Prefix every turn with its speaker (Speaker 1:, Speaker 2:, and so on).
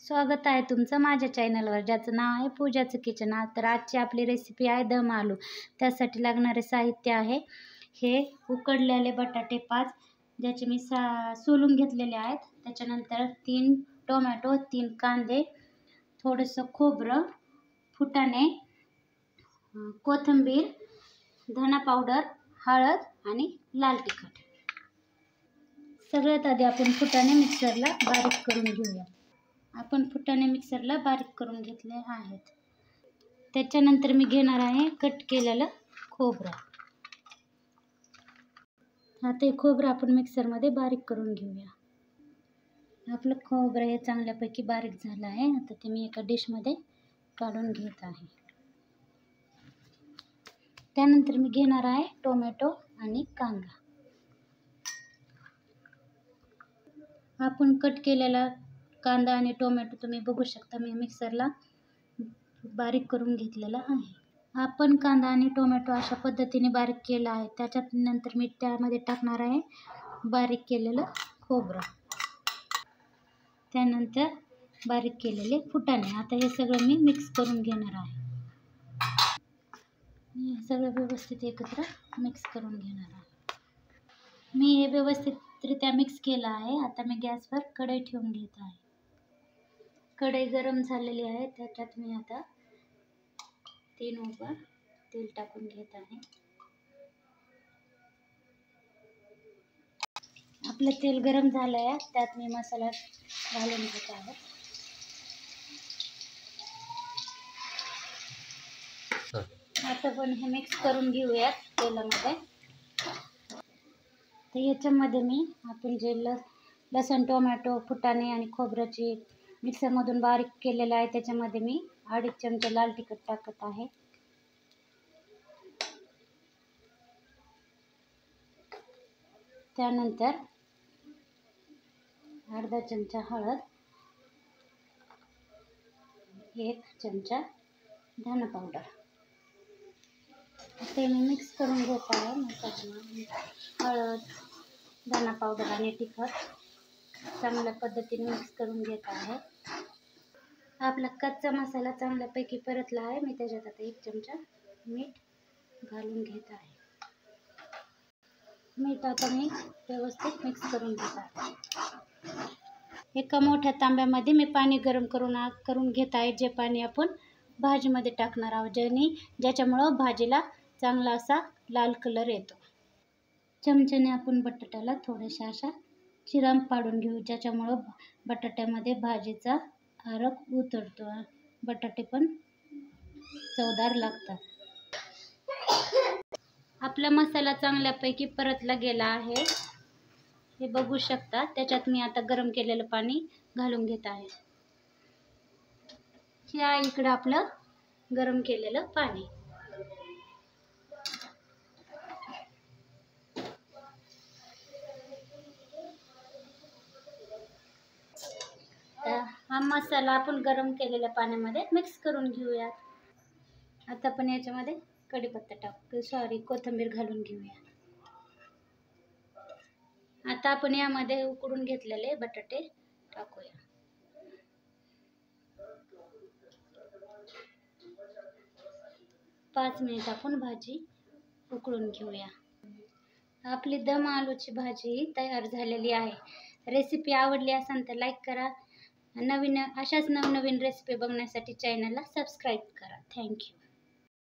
Speaker 1: स्वागत आहे तुमचं माझ्या चॅनलवर, ज्याचं नाव आहे पूजाचं किचन। तर आजची आपली रेसिपी आहे दम आलू। त्यासाठी लागणारे साहित्य आहे हे उकडलेले बटाटे 5, ज्याचे मी सोलून घेतलेले आहेत। त्याच्यानंतर 3 टोमॅटो, 3 कांदे, थोडंसं खोबरं, फुटाणे, कोथिंबीर, धना पावडर, हळद आणि लाल तिखट। सगळ्यात आधी आपण फुटाणे मिक्सरला बारीक करून घेऊया। आपण फुटाणे मिक्सरला बारीक करून घेतले आहेत। त्याच्यानंतर मी घेणार आहे कट केलेलं खोबरं। आता हे खोबरं आपण मिक्सरमध्ये बारीक करून घेऊया। आपलं खोबरं हे चांगल्यापैकी बारीक झालं आहे। आता ते मी एका डिशमध्ये काढून घेत आहे। त्यानंतर मी घेणार आहे टोमॅटो आणि कांदा। आपण कट केलेला कांदा आणि टोमॅटो तुम्ही बघू शकता, मी मिक्सरला बारीक करून घेतलेला आहे। आपण कांदा आणि टोमॅटो अशा पद्धतीने बारीक केला आहे। त्याच्यानंतर मी त्यामध्ये टाकणार आहे बारीक केलेलं खोबरं, त्यानंतर बारीक केलेले फुटाणे। आता हे सगळं मी मिक्स करून घेणार आहे। हे सगळं व्यवस्थित एकत्र मिक्स करून घेणार आहे। मी हे व्यवस्थितरित्या मिक्स केलं आहे। आता मी गॅसवर कढई ठेवून घेत आहे। कढई गरम झालेली आहे। त्याच्यात मी आता 3 उभं तेल टाकून घेत आहे। आपलं तेल गरम झालं आहे। त्यात मी मसाला घालून घेत आहे। आता पण हे मिक्स करून घेऊयात तेलामध्ये। तर याच्यामध्ये मी आपण जे लसूण, टोमॅटो, फुटाणे आणि खोबऱ्याची मिक्सरमधून बारीक केलेलं आहे, त्याच्यामध्ये मी 2.5 चमचे लाल तिखट टाकत आहे। त्यानंतर अर्धा चमचा हळद, 1 चमचा धना पावडर। ते मी मिक्स करून घेत आहे। हळद, धना पावडर आणि तिखट चांगल्या पद्धतीने मिक्स करून घेत आहे। आपला कच्चा मसाला चांगल्यापैकी परतला आहे। मी त्याच्यात आता 1 चमचा मीठ घालून घेत आहे। मीठ आता मी व्यवस्थित मिक्स करून घेत आहे। एका मोठ्या तांब्यामध्ये मी पाणी गरम करून घेत आहे, जे पाणी आपण भाजीमध्ये टाकणार आहोत, ज्याच्यामुळं भाजीला चांगला असा लाल कलर येतो। चमच्याने आपण बटाट्याला थोड्याशा अशा चिरा पाडून घेऊ, ज्याच्यामुळं बटाट्यामध्ये भाजीचा अर्क उतरतो। बटाटे पण चवदार लागतात। आपला मसाला चांगल्यापैकी परतला गेला आहे, हे बघू शकता। त्याच्यात मी आता गरम केलेलं पाणी घालून घेत आहे। या इकडं आपलं गरम केलेलं पाणी। हा मसाला आपण गरम केलेल्या पाण्यामध्ये मिक्स करून घेऊयात। आता आपण याच्यामध्ये कढीपत्ता कोथिंबीर घालून घेऊया। आता आपण यामध्ये उकडून घेतलेले बटाटे टाकूया। पाच मिनिट आपण भाजी उकळून घेऊया। आपली दम आलूची भाजी तयार झालेली आहे। रेसिपी आवडली असेल तर लाईक करा। अशाच नवनवीन रेसिपी बघण्यासाठी चॅनलला सबस्क्राईब करा। थँक्यू।